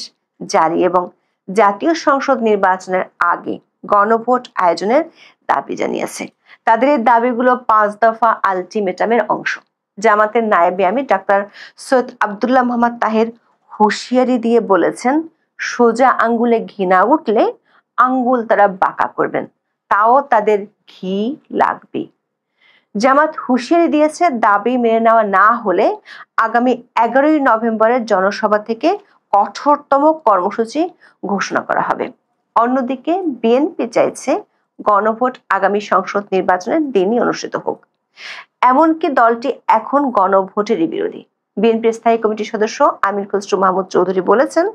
জারি এবং জাতীয় সংসদ নির্বাচনের আগে গণভোট আয়োজনের দাবি জানিয়েছে। তাদের এই দাবিগুলো 5 দফা আলটিমেটামের অংশ। জামাতের নায়েবে আমির ডাক্তার সৈয়দ আব্দুল্লাহ মোহাম্মদ তাহের হুঁশিয়ারি দিয়ে বলেছেন, সোজা আঙ্গুলে ঘি না উঠলে আঙ্গুল তারা বাঁকা করবেন, তাও তাদের ঘি লাগবে। জামাত হুঁশিয়ারি দিয়েছে, দাবি মেনে নেওয়া না হলে আগামী 11ই নভেম্বরের জনসভা থেকে কঠোরতম কর্মসূচি ঘোষণা করা হবে। অন্যদিকে বিএনপি চাইছে গণভোট আগামী সংসদ নির্বাচনের দিনই অনুষ্ঠিত হোক। এমনকি দলটি এখন গণভোটেরই বিরোধী। বিএনপির স্থায়ী কমিটির সদস্য আমির খসরু মাহমুদ চৌধুরী বলেছেন,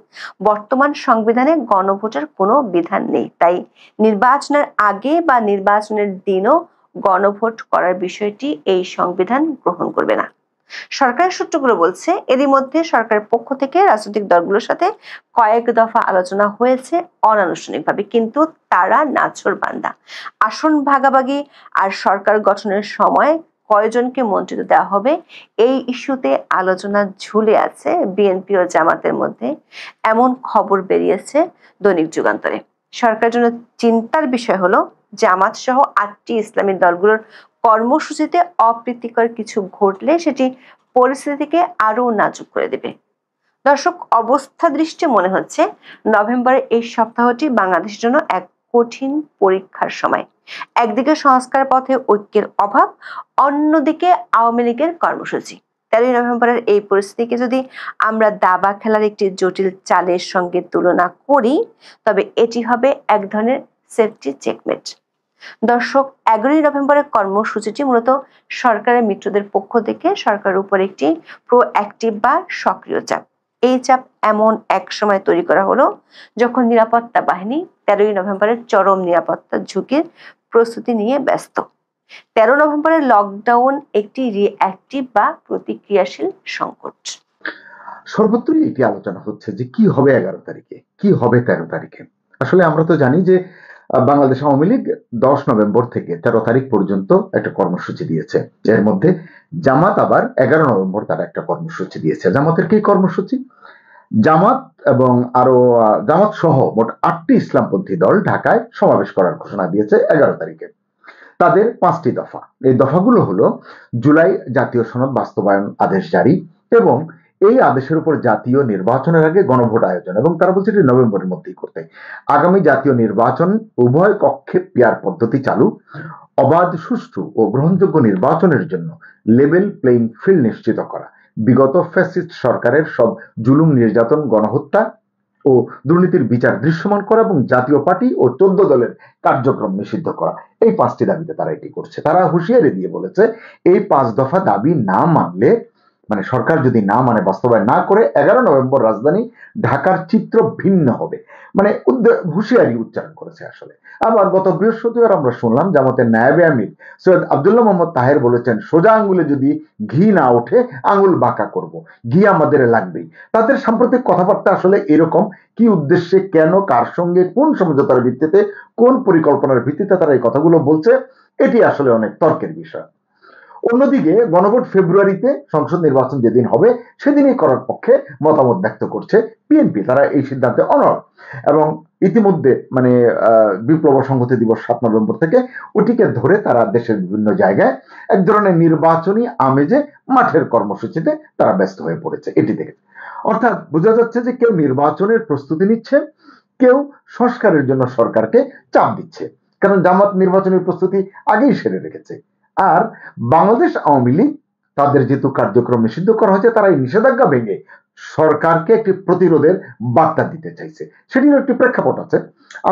বর্তমান সংবিধানে গণভোটের কোনো বিধান নেই, তাই নির্বাচনের আগে বা নির্বাচনের দিনও গণভোট করার বিষয়টি এই সংবিধান গ্রহণ করবে না। সরকারের সূত্রগুলো বলছে, এরই মধ্যে সরকারের পক্ষ থেকে রাজনৈতিক দলগুলোর সাথে কয়েক দফা আলোচনা হয়েছে অনানুষ্ঠানিকভাবে, কিন্তু তারা নাছোড়বান্দা। আসন ভাগাভাগি আর সরকার গঠনের সময় কয়জনকে মন্ত্রিত্ব দেওয়া হবে এই ইস্যুতে আলোচনা ঝুলে আছে বিএনপি ও জামাতের মধ্যে, এমন খবর বেরিয়েছে দৈনিক যুগান্তরে। সরকারের জন্য চিন্তার বিষয় হলো জামাত সহ 8টি ইসলামী দলগুলোর কর্মসূচিতে অপ্রীতিকর কিছু ঘটলে সেটি পরিস্থিতিকে আরো নাজুক করে দেবে। দর্শক, অবস্থা দৃষ্টি মনে হচ্ছে নভেম্বরের এই সপ্তাহটি বাংলাদেশের জন্য এক কঠিন পরীক্ষার সময়। একদিকে সংস্কার পথে ঐক্যের অভাব, অন্যদিকে আওয়ামী লীগের কর্মসূচি। 13ই নভেম্বরের এই পরিস্থিতিকে যদি আমরা দাবা খেলার একটি জটিল চালের সঙ্গে তুলনা করি, তবে এটি হবে এক ধরনের সেফটি চেকমেট। দর্শক, 11ই নভেম্বরের কর্মসূচিটি মূলত সরকারের মিত্রদের পক্ষ থেকে সরকারের উপর একটি প্রোঅ্যাক্টিভ বা সক্রিয় চাপ। এই চাপ এমন এক সময় তৈরি করা হলো যখন নিরাপত্তা বাহিনী 13ই নভেম্বরের চরম নিরাপত্তা ঝুঁকির প্রস্তুতি নিয়ে ব্যস্ত। 13 নভেম্বরের লকডাউন একটি রিঅ্যাক্টিভ বা প্রতিক্রিয়াশীল সংকট। সর্বত্রই এটি আলোচনা হচ্ছে যে কি হবে 11 তারিখে, কি হবে 13 তারিখে। আসলে আমরা তো জানি যে বাংলাদেশ আওয়ামী লীগ 10 নভেম্বর থেকে 13 তারিখ পর্যন্ত একটা কর্মসূচি দিয়েছে। এর মধ্যে জামাত আবার 11 নভেম্বর তারা একটা কর্মসূচি দিয়েছে। জামাতের কি কর্মসূচি? জামাত এবং আরো জামাত সহ মোট 8টি ইসলামপন্থী দল ঢাকায় সমাবেশ করার ঘোষণা দিয়েছে 11 তারিখে। তাদের 5টি দফা। এই দফাগুলো হলো জুলাই জাতীয় সনদ বাস্তবায়ন আদেশ জারি এবং এই আদেশের উপর জাতীয় নির্বাচনের আগে গণভোট আয়োজন, এবং তারা বলছে এটি নভেম্বরের মধ্যেই করতে। আগামী জাতীয় নির্বাচন উভয় কক্ষে পিয়ার পদ্ধতি চালু, অবাধ, সুষ্ঠু ও গ্রহণযোগ্য নির্বাচনের জন্য লেভেল প্লেইং ফিল্ড নিশ্চিত করা, বিগত ফ্যাসিস্ট সরকারের সব জুলুম, নির্যাতন, গণহত্যা ও দুর্নীতির বিচার দৃশ্যমান করা এবং জাতীয় পার্টি ও 14 দলের কার্যক্রম নিষিদ্ধ করা, এই 5টি দাবিতে তারা এটি করছে। তারা হুঁশিয়ারি দিয়ে বলেছে এই 5 দফা দাবি না মানলে, মানে সরকার যদি না মানে, বাস্তবায়ন না করে, 11 নভেম্বর রাজধানী ঢাকার চিত্র ভিন্ন হবে, মানে হুঁশিয়ারি উচ্চারণ করেছে আসলে। আবার গত বৃহস্পতিবার আমরা শুনলাম জামাতের নায়েবে আমির সৈয়দ আব্দুল্লাহ মোহাম্মদ তাহের বলেছেন, সোজা আঙ্গুলে যদি ঘি না ওঠে আঙ্গুল বাঁকা করব, ঘি আমাদের লাগবেই। তাদের সাম্প্রতিক কথাবার্তা আসলে এরকম, কি উদ্দেশ্যে, কেন, কার সঙ্গে, কোন সমঝোতার ভিত্তিতে, কোন পরিকল্পনার ভিত্তিতে তারা এই কথাগুলো বলছে, এটি আসলে অনেক তর্কের বিষয়। অন্যদিকে গণভোট ফেব্রুয়ারিতে, সংসদ নির্বাচন যেদিন হবে সেদিনই করার পক্ষে মতামত ব্যক্ত করছে বিএনপি। তারা এই সিদ্ধান্তে অনড় এবং ইতিমধ্যে মানে বিপ্লব সংহতি দিবস 7 নভেম্বর থেকে ওটিকে ধরে তারা দেশের বিভিন্ন জায়গায় এক ধরনের নির্বাচনী আমেজে মাঠের কর্মসূচিতে তারা ব্যস্ত হয়ে পড়েছে। এটি থেকে অর্থাৎ বোঝা যাচ্ছে যে কেউ নির্বাচনের প্রস্তুতি নিচ্ছে, কেউ সংস্কারের জন্য সরকারকে চাপ দিচ্ছে, কারণ জামাত নির্বাচনী প্রস্তুতি আগেই সেরে রেখেছে। আর বাংলাদেশ আওয়ামী লীগ, তাদের যেহেতু কার্যক্রম নিষিদ্ধ করা হয়েছে, তারা এই নিষেধাজ্ঞা ভেঙে সরকারকে একটি প্রতিরোধের বার্তা দিতে চাইছে। সেটির একটি প্রেক্ষাপট আছে।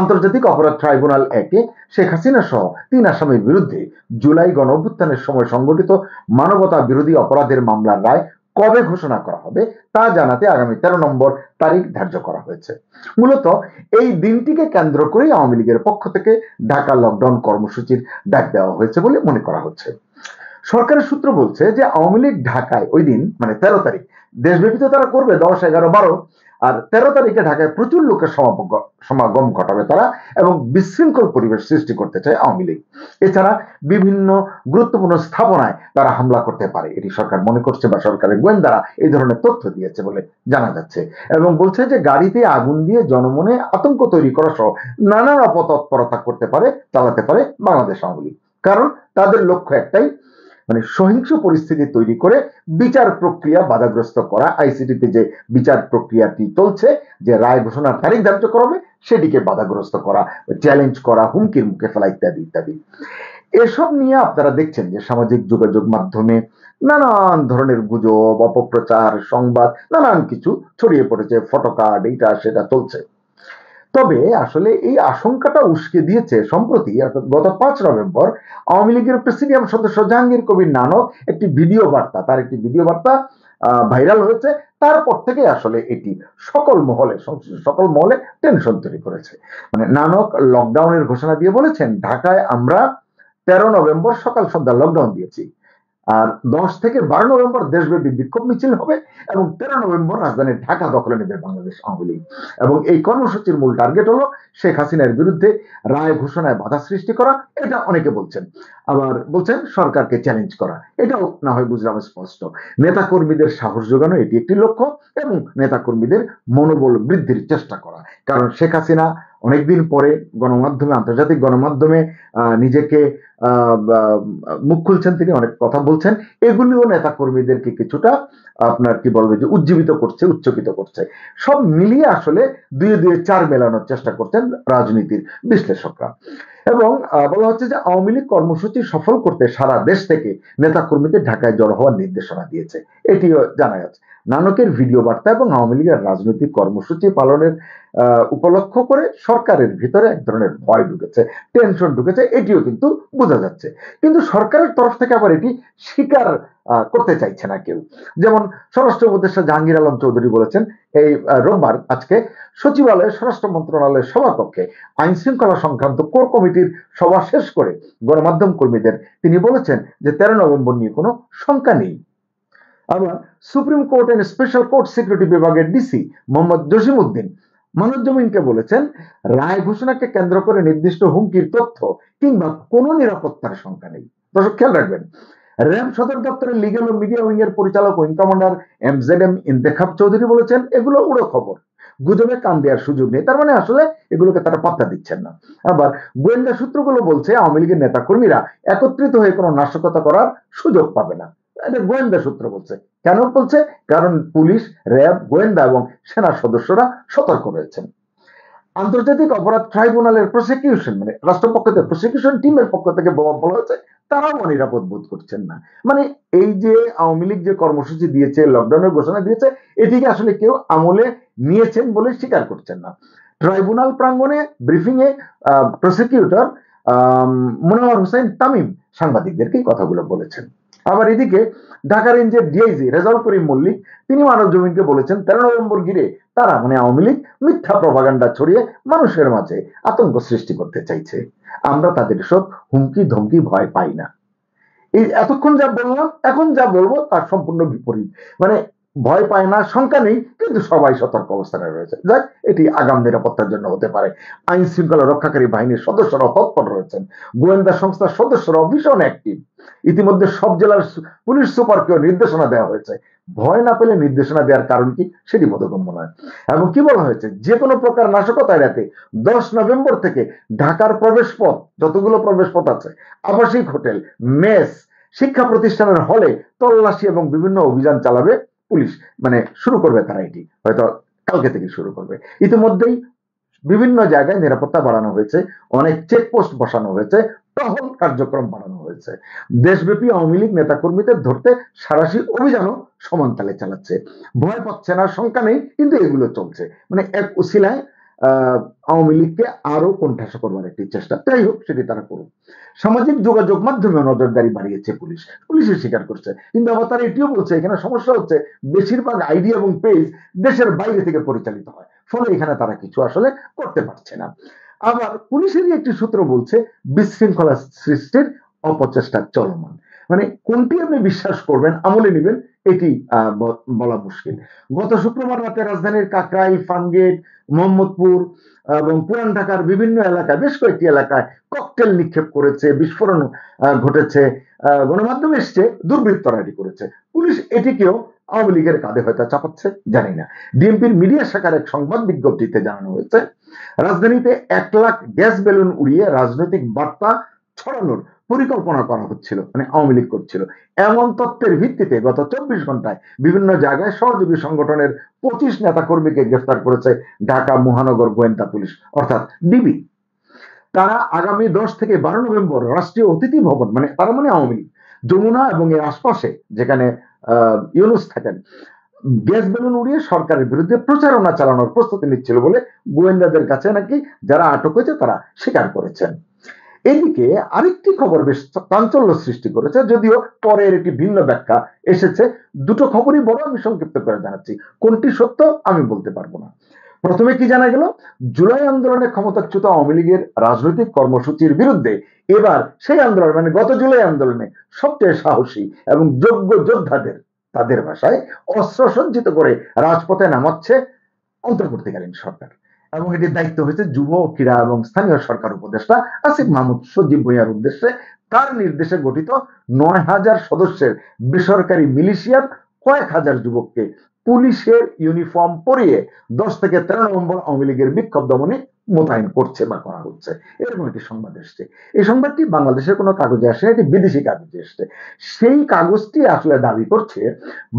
আন্তর্জাতিক অপরাধ ট্রাইব্যুনাল 1-এ শেখ হাসিনা সহ 3 আসামির বিরুদ্ধে জুলাই গণঅভ্যুত্থানের সময় সংগঠিত মানবতা বিরোধী অপরাধের মামলার রায় কবে ঘোষণা করা হবে তা জানাতে আগামী 13 নম্বর তারিখ ধার্য করা হয়েছে। মূলত এই দিনটিকে কেন্দ্র করেই আওয়ামী লীগের পক্ষ থেকে ঢাকা লকডাউন কর্মসূচির ডাক দেওয়া হয়েছে বলে মনে করা হচ্ছে। সরকারের সূত্র বলছে যে আওয়ামী লীগ ঢাকায় ওই দিন, মানে 13 তারিখ, দেশব্যাপী তো তারা করবে 10, 11, 12, আর 13 তারিখে ঢাকায় প্রচুর লোকের সমাগম ঘটাবে তারা এবং বিশৃঙ্খল পরিবেশ সৃষ্টি করতে চায় আওয়ামী লীগ। এছাড়া বিভিন্ন গুরুত্বপূর্ণ স্থাপনায় তারা হামলা করতে পারে, এটি সরকার মনে করছে বা সরকারের গোয়েন্দারা এই ধরনের তথ্য দিয়েছে বলে জানা যাচ্ছে। এবং বলছে যে গাড়িতে আগুন দিয়ে জনমনে আতঙ্ক তৈরি করা সহ নানান অপতৎপরতা চালাতে পারে বাংলাদেশ আওয়ামী লীগ। কারণ তাদের লক্ষ্য একটাই, মানে সহিংস পরিস্থিতি তৈরি করে বিচার প্রক্রিয়া বাধাগ্রস্ত করা। আইসিটিতে যে বিচার প্রক্রিয়াটি চলছে, যে রায় ঘোষণার তারিখ ধার্য করা হবে, সেটিকে বাধাগ্রস্ত করা, চ্যালেঞ্জ করা, হুমকির মুখে ফেলা, ইত্যাদি ইত্যাদি। এসব নিয়ে আপনারা দেখছেন যে সামাজিক যোগাযোগ মাধ্যমে নানান ধরনের গুজব, অপপ্রচার, সংবাদ, নানান কিছু ছড়িয়ে পড়েছে, ফটোকার্ড, এইটা সেটা চলছে। তবে আসলে এই আশঙ্কাটা উস্কে দিয়েছে সম্প্রতি, গত 5 নভেম্বর আওয়ামী লীগের প্রেসিডিয়াম সদস্য জাহাঙ্গীর কবির নানক একটি ভিডিও বার্তা ভাইরাল হয়েছে। তারপর থেকে আসলে এটি সকল মহলে টেনশন তৈরি করেছে। মানে নানক লকডাউনের ঘোষণা দিয়ে বলেছেন, ঢাকায় আমরা 13 নভেম্বর সকাল সন্ধ্যা লকডাউন দিয়েছি, আর 10 থেকে 12 নভেম্বর দেশব্যাপী বিক্ষোভ মিছিল হবে এবং 13 নভেম্বর রাজধানী ঢাকা দখলে নেবে বাংলাদেশ আওয়ামী লীগ। এবং এই কর্মসূচির মূল টার্গেট হলো শেখ হাসিনার বিরুদ্ধে রায় ঘোষণায় বাধা সৃষ্টি করা, এটা অনেকে বলছেন। আবার বলছেন সরকারকে চ্যালেঞ্জ করা, এটাও না হয় বুঝলাম স্পষ্ট। নেতাকর্মীদের সাহস যোগানো এটি একটি লক্ষ্য এবং নেতাকর্মীদের মনোবল বৃদ্ধির চেষ্টা করা। কারণ শেখ হাসিনা অনেকদিন পরে গণমাধ্যমে, আন্তর্জাতিক গণমাধ্যমে নিজেকে মুখ খুলছেন, তিনি অনেক কথা বলছেন, এগুলিও নেতা কর্মীদেরকে কিছুটা আপনার কি বলবে যে উজ্জীবিত করছে, উচ্চকিত করছে। সব মিলিয়ে আসলে 2-2 4 মেলানোর চেষ্টা করছেন রাজনীতির বিশ্লেষকরা। এবং বলা হচ্ছে যে আওয়ামী লীগ কর্মসূচি সফল করতে সারা দেশ থেকে নেতা কর্মীদের ঢাকায় জড়ো হওয়ার নির্দেশনা দিয়েছে, এটিও জানা যাচ্ছে। নানকের ভিডিও বার্তা এবং আওয়ামী লীগের রাজনৈতিক কর্মসূচি পালনের উপলক্ষ করে সরকারের ভিতরে এক ধরনের ভয় ঢুকেছে, টেনশন ঢুকেছে, এটিও কিন্তু বোঝা যাচ্ছে। কিন্তু সরকারের তরফ থেকে আবার এটি স্বীকার করতে চাইছে না কেউ। যেমন স্বরাষ্ট্র উপদেষ্টা জাহাঙ্গীর আলম চৌধুরী বলেছেন এই রোববার আজকে সচিবালয়ে স্বরাষ্ট্র মন্ত্রণালয়ের সভাকক্ষে আইন শৃঙ্খলা সংক্রান্ত কোর কমিটির সভা শেষ করে গণমাধ্যম কর্মীদের তিনি বলেছেন যে 13 নভেম্বর নিয়ে কোনো শঙ্কা নেই। আবার supreme court and special court security বিভাগের ডিসি মোহাম্মদ জসিমউদ্দিন মানবজমিনকে বলেছেন, রায় ঘোষণাকে কেন্দ্র করে নির্দিষ্ট হুমকির তথ্য কিংবা কোনো নিরাপত্তার শঙ্কা নেই। দর্শক খেয়াল রাখবেন, র্যাব সদর দপ্তরের লিগ্যাল ও মিডিয়া উইং এর পরিচালক wing commander MZM Intekhab Chowdhury বলেছেন, এগুলো উড়ো খবর, গুজবে কান দেওয়ার সুযোগ নেই। তার মানে আসলে এগুলোকে তারা পাত্তা দিচ্ছেন না। আবার গোয়েন্দা সূত্রগুলো বলছে আওয়ামী লীগের নেতা কর্মীরা একত্রিত হয়ে কোনো নাশকতা করার সুযোগ পাবে না। এটা গোয়েন্দা সূত্র বলছে। কেন বলছে? কারণ পুলিশ, র্যাব, গোয়েন্দা এবং সেনা সদস্যরা সতর্ক রয়েছেন। আন্তর্জাতিক অপরাধ ট্রাইব্যুনালের প্রসিকিউশন মানে রাষ্ট্রপক্ষ থেকে প্রসিকিউশন টিমের পক্ষ থেকে বলা হয়েছে তারাও অনিরাপদ বোধ করছেন না। মানে এই যে আওয়ামী লীগ যে কর্মসূচি দিয়েছে, লকডাউনের ঘোষণা দিয়েছে, এটিকে আসলে কেউ আমলে নিয়েছেন বলে স্বীকার করছেন না। ট্রাইব্যুনাল প্রাঙ্গণে ব্রিফিং এ প্রসিকিউটর মনোয়ার হোসেন তামিম সাংবাদিকদেরকে কথাগুলো বলেছেন। আবার এদিকে ঢাকা রেঞ্জের ডিআইজি রেজাউল করিম মল্লিক তিনি মানব জমিনকে বলেছেন 13 নভেম্বর ঘিরে তারা মানে আওয়ামী লীগ মিথ্যা প্রপাগান্ডা ছড়িয়ে মানুষের মাঝে আতঙ্ক সৃষ্টি করতে চাইছে। আমরা তাদের সব হুমকি ধমকি ভয় পাই না। এই এতক্ষণ যা বললাম এখন যা বলবো তার সম্পূর্ণ বিপরীত। মানে ভয় পায় না, শঙ্কা নেই, কিন্তু সবাই সতর্ক অবস্থানে রয়েছে। যাক, এটি আগাম নিরাপত্তার জন্য হতে পারে। আইন শৃঙ্খলা রক্ষাকারী বাহিনীর সদস্যরা তৎপর রয়েছেন, গোয়েন্দা সংস্থার সদস্যরা ভীষণ অ্যাক্টিভ। ইতিমধ্যে সব জেলার পুলিশ সুপারকেও নির্দেশনা দেওয়া হয়েছে। ভয় না পেলে নির্দেশনা দেওয়ার কারণ কি সেটি বোধগম্য নয়। এবং কি বলা হয়েছে, যে কোনো প্রকার নাশকতা এড়াতে 10 নভেম্বর থেকে ঢাকার প্রবেশ পথ, যতগুলো প্রবেশ পথ আছে, আবাসিক হোটেল, মেস, শিক্ষা প্রতিষ্ঠানের হলে তল্লাশি এবং বিভিন্ন অভিযান চালাবে পুলিশ। মানে শুরু করবে তারা, এটি হয়তো কালকে থেকে শুরু করবে। ইতিমধ্যেই বিভিন্ন জায়গায় নিরাপত্তা বাড়ানো হয়েছে, অনেক চেকপোস্ট বসানো হয়েছে, টহল কার্যক্রম বাড়ানো হয়েছে। দেশব্যাপী আওয়ামী লীগ নেতাকর্মীদের ধরতে সাঁড়াশি অভিযানও সমানতালে চালাচ্ছে। ভয় পাচ্ছে না, শঙ্কা নেই, কিন্তু এগুলো চলছে। মানে এক উসিলায় আওয়ামী লীগকে আরো কোণঠাসা করবার একটি চেষ্টা। যাই হোক, সেটি তারা করুক। সামাজিক যোগাযোগ মাধ্যমে নজরদারি বাড়িয়েছে পুলিশের স্বীকার করছে, কিন্তু আবার তারা এটিও বলছে এখানে সমস্যা হচ্ছে বেশিরভাগ আইডি এবং পেজ দেশের বাইরে থেকে পরিচালিত হয়, ফলে এখানে তারা কিছু আসলে করতে পারছে না। আবার পুলিশেরই একটি সূত্র বলছে বিশৃঙ্খলা সৃষ্টির অপচেষ্টা চলমান। মানে কোনটি আপনি বিশ্বাস করবেন, আমলে নেবেন, এটি বলা মুশকিল। গত শুক্রবার রাতে রাজধানীর কাকরাইল, ফার্মগেট, মোহাম্মদপুর এবং পুরান ঢাকার বিভিন্ন এলাকায়, বেশ কয়েকটি এলাকায় ককটেল নিক্ষেপ করেছে, বিস্ফোরণ ঘটেছে, গণমাধ্যমে এসছে দুর্বৃত্তরা এটি করেছে। পুলিশ এটিকেও আওয়ামী লীগের কাঁধে হয়তো চাপাচ্ছে, জানি না। ডিএমপির মিডিয়া শাখার এক সংবাদ বিজ্ঞপ্তিতে জানানো হয়েছে রাজধানীতে 1 লাখ গ্যাস বেলুন উড়িয়ে রাজনৈতিক বার্তা ছড়ানোর পরিকল্পনা করা হচ্ছিল, মানে আওয়ামী লীগ করছিল। এমন তথ্যের ভিত্তিতে গত 24 ঘন্টায় বিভিন্ন জায়গায় সহযোগী সংগঠনের 25 নেতাকর্মীকে গ্রেফতার করেছে ঢাকা মহানগর গোয়েন্দা পুলিশ, অর্থাৎ ডিবি। তারা আগামী 10 থেকে 12 নভেম্বর রাষ্ট্রীয় অতিথি ভবন, মানে তারা মানে আওয়ামী লীগ, যমুনা এবং এর আশপাশে যেখানে ইউনুস থাকেন, গ্যাস বেলুন উড়িয়ে সরকারের বিরুদ্ধে প্রচারণা চালানোর প্রস্তুতি নিচ্ছিল বলে গোয়েন্দাদের কাছে নাকি যারা আটক হয়েছে তারা স্বীকার করেছেন। এদিকে আরেকটি খবর বেশ চাঞ্চল্য সৃষ্টি করেছে, যদিও পরের একটি ভিন্ন ব্যাখ্যা এসেছে। দুটো খবরই বড়, আমি সংক্ষিপ্ত করে জানাচ্ছি, কোনটি সত্য আমি বলতে পারবো না। প্রথমে কি জানা গেল, জুলাই আন্দোলনে ক্ষমতাচ্যুত আওয়ামী লীগের রাজনৈতিক কর্মসূচির বিরুদ্ধে এবার সেই আন্দোলন, মানে গত জুলাই আন্দোলনে সবচেয়ে সাহসী এবং যোগ্য যোদ্ধাদের, তাদের ভাষায়, অস্ত্র সজ্জিত করে রাজপথে নামাচ্ছে অন্তর্বর্তীকালীন সরকার। এবং এটির দায়িত্ব হয়েছে যুব, ক্রীড়া এবং স্থানীয় সরকার উপদেষ্টা আসিফ মাহমুদ সজীব ভুঁইয়ার উদ্দেশ্যে। তার নির্দেশে গঠিত 9000 সদস্যের বেসরকারি মিলিশিয়ার কয়েক হাজার যুবককে পুলিশের ইউনিফর্ম পরিয়ে 10 থেকে 13 নভেম্বর আওয়ামী লীগের বিক্ষোভ দমনে মোতায়েন করছে বা করা হচ্ছে, এরকম একটি সংবাদ এসছে। এই সংবাদটি বাংলাদেশের কোনো কাগজে আসে, এটি বিদেশি কাগজে এসছে। সেই কাগজটি আসলে দাবি করছে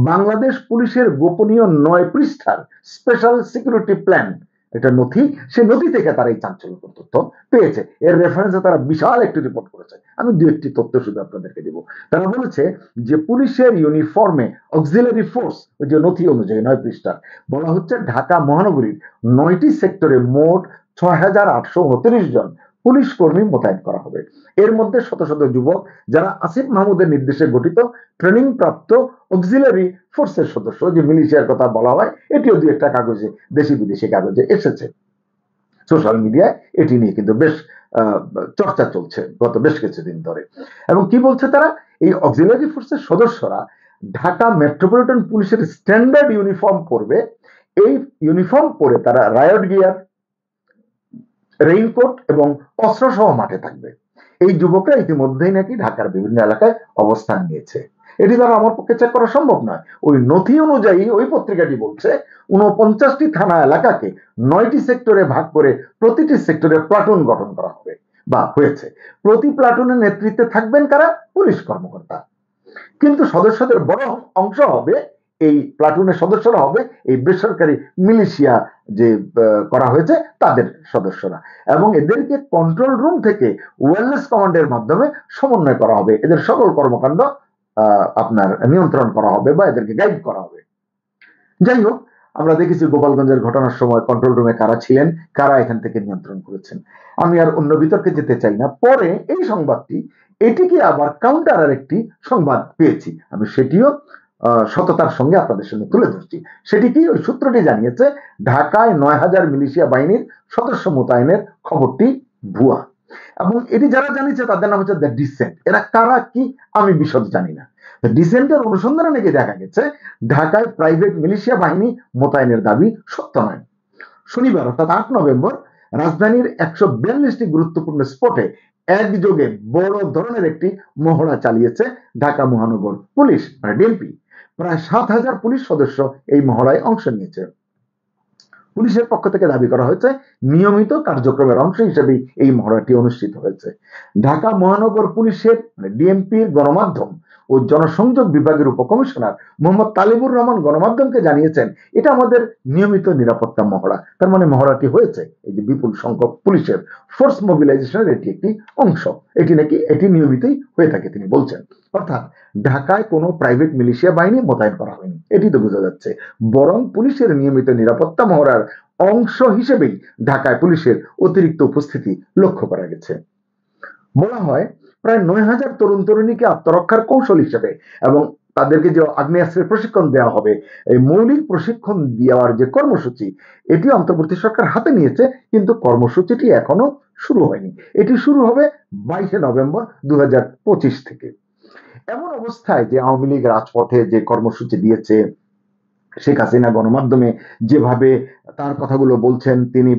বাংলাদেশ পুলিশের গোপনীয় 9 পৃষ্ঠার স্পেশাল সিকিউরিটি প্ল্যান, এটা নথি, সে নথি থেকে তারা এই চাঞ্চল্যকর তথ্য পেয়েছে। এর রেফারেন্সে তারা বিশাল একটি রিপোর্ট করেছে। আমি দু একটি তথ্য শুধু আপনাদেরকে দেব। তারা বলেছে যে পুলিশের ইউনিফর্মে অক্সিলারি ফোর্স, ওই যে নথি অনুযায়ী 9 পৃষ্ঠার, বলা হচ্ছে ঢাকা মহানগরীর 9টি সেক্টরে মোট 6829 জন পুলিশ কর্মী মোতায়েন করা হবে। এর মধ্যে শত শত যুবক যারা আসিফ মাহমুদের নির্দেশে গঠিত ট্রেনিং প্রাপ্ত অক্সিলারি ফোর্সের সদস্য, যে মিলিশিয়ার কথা বলা হয়, এটিও দু একটা কাগজে, দেশি বিদেশি কাগজে এসেছে। সোশ্যাল মিডিয়ায় এটি নিয়ে কিন্তু বেশ চর্চা চলছে গত বেশ কিছুদিন ধরে। এবং কি বলছে তারা, এই অক্সিলারি ফোর্সের সদস্যরা ঢাকা মেট্রোপলিটন পুলিশের স্ট্যান্ডার্ড ইউনিফর্ম পরবে। এই ইউনিফর্ম পরে তারা রায়ট গিয়ার, রেইনকোট এবং অস্ত্র সহ মাঠে থাকবে। এই যুবকরা ইতিমধ্যেই নাকি ঢাকার বিভিন্ন এলাকায় অবস্থান নিয়েছে। এটি দ্বারা আমার পক্ষে চেক করা সম্ভব নয়। ওই নথি অনুযায়ী ওই পত্রিকাটি বলছে 49টি থানা এলাকাকে 9টি সেক্টরে ভাগ করে প্রতিটি সেক্টরে প্লাটুন গঠন করা হবে বা হয়েছে। প্রতি প্লাটুনের নেতৃত্বে থাকবেন কারা? পুলিশ কর্মকর্তা। কিন্তু সদস্যদের বড় অংশ হবে এই প্লাটুনের সদস্যরা হবে এই বেসরকারি মিলিশিয়া যে করা হয়েছে তাদের সদস্যরা, এবং এদেরকে কন্ট্রোল রুম থেকে ওয়েলনেস কমান্ডের মাধ্যমে সমন্বয় করা হবে, এদের সকল কর্মকাণ্ড আপনার নিয়ন্ত্রণ করা হবে বা এদেরকে গাইড করা হবে। যাই হোক, আমরা দেখেছি গোপালগঞ্জের ঘটনার সময় কন্ট্রোল রুমে কারা ছিলেন, কারা এখান থেকে নিয়ন্ত্রণ করেছেন। আমি আর অন্য বিতর্কে যেতে চাই না। পরে এই সংবাদটি এটিকে আবার কাউন্টার আর একটি সংবাদ পেয়েছি, আমি সেটিও সততার সঙ্গে আপনাদের সামনে তুলে ধরছি। সেটি কি, ওই সূত্রটি জানিয়েছে ঢাকায় ৯,০০০ মিলিশিয়া বাহিনীর সদস্য মোতায়েনের খবরটি ভুয়া, এবং এটি যারা জানিয়েছে তাদের নাম হচ্ছে দ্য ডিসেন্ট। এরা কারা কি আমি বিশদ জানি না। ডিসেন্টের অনুসন্ধানে নাকি দেখা গেছে ঢাকায় প্রাইভেট মিলিশিয়া বাহিনী মোতায়েনের দাবি সত্য নয়। শনিবার অর্থাৎ ৮ নভেম্বর রাজধানীর ১৪২টি গুরুত্বপূর্ণ স্পটে একযোগে বড় ধরনের একটি মহড়া চালিয়েছে ঢাকা মহানগর পুলিশ মানে ডিএমপি। প্রায় ৭,০০০ পুলিশ সদস্য এই মহড়ায় অংশ নিয়েছে। পুলিশের পক্ষ থেকে দাবি করা হয়েছে নিয়মিত কার্যক্রমের অংশ হিসেবে এই মহড়াটি অনুষ্ঠিত হয়েছে। ঢাকা মহানগর পুলিশের ডিএমপির গণমাধ্যম ও জনসংযোগ বিভাগের উপকমিশনার মোহাম্মদ তালিবুর রহমান গণমাধ্যমকে জানিয়েছেন এটা আমাদের নিয়মিত নিরাপত্তা মহড়া। তার মানে মহড়াটি হয়েছে এই যে বিপুল সংখ্যক পুলিশের ফোর্স মোবিলাইজেশনের এটি একটি অংশ, এটি নিয়মিতই হয়ে থাকে তিনি বলছেন। অর্থাৎ ঢাকায় কোনো প্রাইভেট মিলিশিয়া বাহিনী মোতায়েন করা হয়নি, এটি তো বোঝা যাচ্ছে, বরং পুলিশের নিয়মিত নিরাপত্তা মহড়ার অংশ হিসেবেই ঢাকায় পুলিশের অতিরিক্ত উপস্থিতি লক্ষ্য করা গেছে। বলা হয় প্রায় ৯,০০০ তরুণ তরুণীকে আত্মরক্ষার কৌশল হিসেবে এবং তাদেরকে যে আগ্নেয়াস্ত্রের প্রশিক্ষণ দেওয়া হবে, এই মৌলিক প্রশিক্ষণ দেওয়ার যে কর্মসূচি এটি অন্তর্বর্তী সরকার হাতে নিয়েছে, কিন্তু কর্মসূচিটি এখনো শুরু হয়নি। এটি শুরু হবে ২২ নভেম্বর ২০২৫ থেকে। এমন অবস্থায় যে আওয়ামী লীগ রাজপথে যে কর্মসূচি দিয়েছে, শেখ হাসিনা গণমাধ্যমে যেভাবে তার কথাগুলো বলছেন, তিনি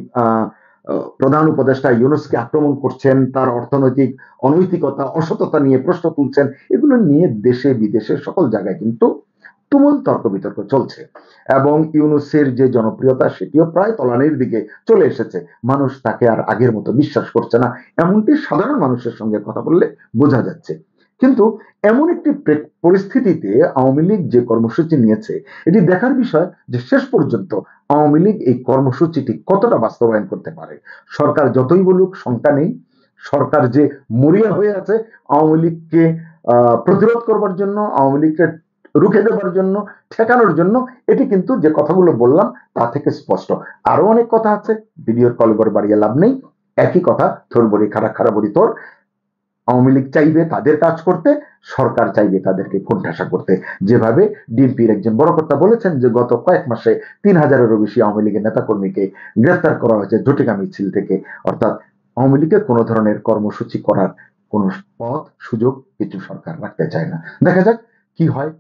প্রধান উপদেষ্টা ইউনূসকে আক্রমণ করছেন, তার অর্থনৈতিক অনৈতিকতা অসততা নিয়ে প্রশ্ন তুলছেন, এগুলো নিয়ে দেশে বিদেশে সকল জায়গায় কিন্তু তুমুল তর্ক বিতর্ক চলছে, এবং ইউনূসের যে জনপ্রিয়তা সেটিও প্রায় তলানির দিকে চলে এসেছে। মানুষ তাকে আর আগের মতো বিশ্বাস করছে না, এমনটি সাধারণ মানুষের সঙ্গে কথা বললে বোঝা যাচ্ছে। কিন্তু এমন একটি পরিস্থিতিতে আওয়ামী লীগ যে কর্মসূচি নিয়েছে এটি দেখার বিষয় যে শেষ পর্যন্ত আওয়ামী লীগ এই কর্মসূচিটি কতটা বাস্তবায়ন করতে পারে। সরকার যতই বলুক শঙ্কা নেই, সরকার যে মরিয়া হয়ে আছে আওয়ামী লীগকে প্রতিরোধ করবার জন্য, আওয়ামী লীগকে রুখে দেবার জন্য, ঠেকানোর জন্য, এটি কিন্তু যে কথাগুলো বললাম তা থেকে স্পষ্ট। আরো অনেক কথা আছে, ভিডিওর কল করে বাড়িয়ে লাভ নেই, একই কথা, থোর বড়ি খারাপ খারাপ বড়ি তোর। আওয়ামী লীগ চাইবে তাদের কাজ করতে, সরকার চাইবে তাদেরকে কোণঠাসা করতে। যেভাবে ডিএমপির একজন বড় কর্তা বলেছেন যে গত কয়েক মাসে ৩,০০০-এরও বেশি আওয়ামী লীগের নেতাকর্মীকে গ্রেফতার করা হয়েছে ঝটিকা মিছিল থেকে। অর্থাৎ আওয়ামী লীগের কোনো ধরনের কর্মসূচি করার কোনো পথ সুযোগ কিছু সরকার রাখতে চায় না। দেখা যাক কি হয়।